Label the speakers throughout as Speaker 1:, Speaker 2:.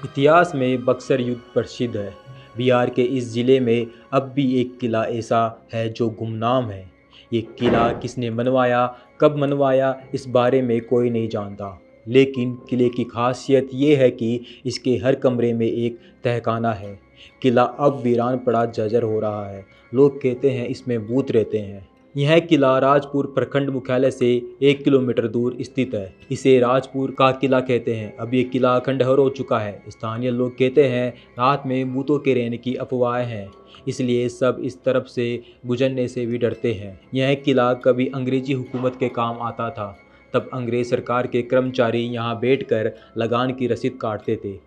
Speaker 1: इतिहास में बक्सर युद्ध प्रसिद्ध है। बिहार के इस ज़िले में अब भी एक किला ऐसा है जो गुमनाम है। ये किला किसने बनवाया, कब बनवाया, इस बारे में कोई नहीं जानता। लेकिन किले की खासियत ये है कि इसके हर कमरे में एक तहखाना है। किला अब वीरान पड़ा जर्जर हो रहा है। लोग कहते हैं इसमें भूत रहते हैं। यह किला राजपुर प्रखंड मुख्यालय से 1 किलोमीटर दूर स्थित है। इसे राजपुर का किला कहते हैं। अब ये किला खंडहर हो चुका है। स्थानीय लोग कहते हैं रात में भूतों के रहने की अफवाहें हैं, इसलिए सब इस तरफ से गुजरने से भी डरते हैं। यह किला कभी अंग्रेजी हुकूमत के काम आता था। तब अंग्रेज सरकार के कर्मचारी यहाँ बैठकर लगान की रसीद काटते थे।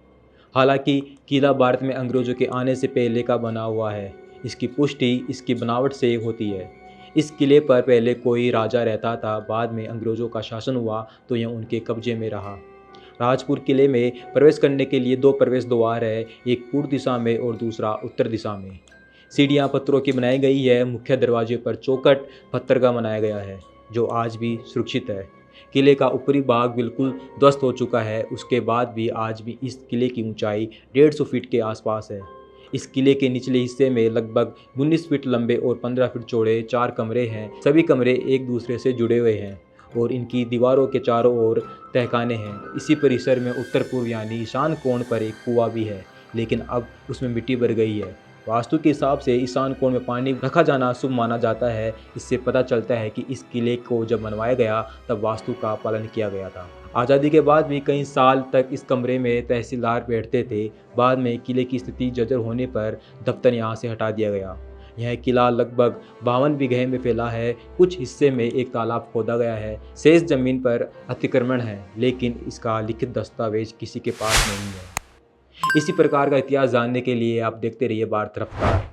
Speaker 1: हालांकि किला भारत में अंग्रेज़ों के आने से पहले का बना हुआ है। इसकी पुष्टि इसकी बनावट से होती है। इस किले पर पहले कोई राजा रहता था, बाद में अंग्रेज़ों का शासन हुआ तो यह उनके कब्जे में रहा। राजपुर किले में प्रवेश करने के लिए 2 प्रवेश द्वार है, एक पूर्व दिशा में और दूसरा उत्तर दिशा में। सीढ़ियाँ पत्थरों की बनाई गई है। मुख्य दरवाजे पर चौखट पत्थर का बनाया गया है, जो आज भी सुरक्षित है। किले का ऊपरी भाग बिल्कुल ध्वस्त हो चुका है, उसके बाद भी आज भी इस किले की ऊंचाई 150 फीट के आसपास है। इस किले के निचले हिस्से में लगभग 19 फीट लंबे और 15 फीट चौड़े 4 कमरे हैं। सभी कमरे एक दूसरे से जुड़े हुए हैं और इनकी दीवारों के चारों ओर तहखाने हैं। इसी परिसर में उत्तर पूर्व यानी ईशान कोण पर एक कुआं भी है, लेकिन अब उसमें मिट्टी भर गई है। वास्तु के हिसाब से ईशान कोण में पानी रखा जाना शुभ माना जाता है। इससे पता चलता है कि इस किले को जब बनवाया गया तब वास्तु का पालन किया गया था। आज़ादी के बाद भी कई साल तक इस कमरे में तहसीलदार बैठते थे। बाद में किले की स्थिति जर्जर होने पर दफ्तर यहाँ से हटा दिया गया। यह किला लगभग 52 बीघे में फैला है। कुछ हिस्से में एक तालाब खोदा गया है। शेष जमीन पर अतिक्रमण है, लेकिन इसका लिखित दस्तावेज किसी के पास नहीं है। इसी प्रकार का इतिहास जानने के लिए आप देखते रहिए भारत रफ्तार।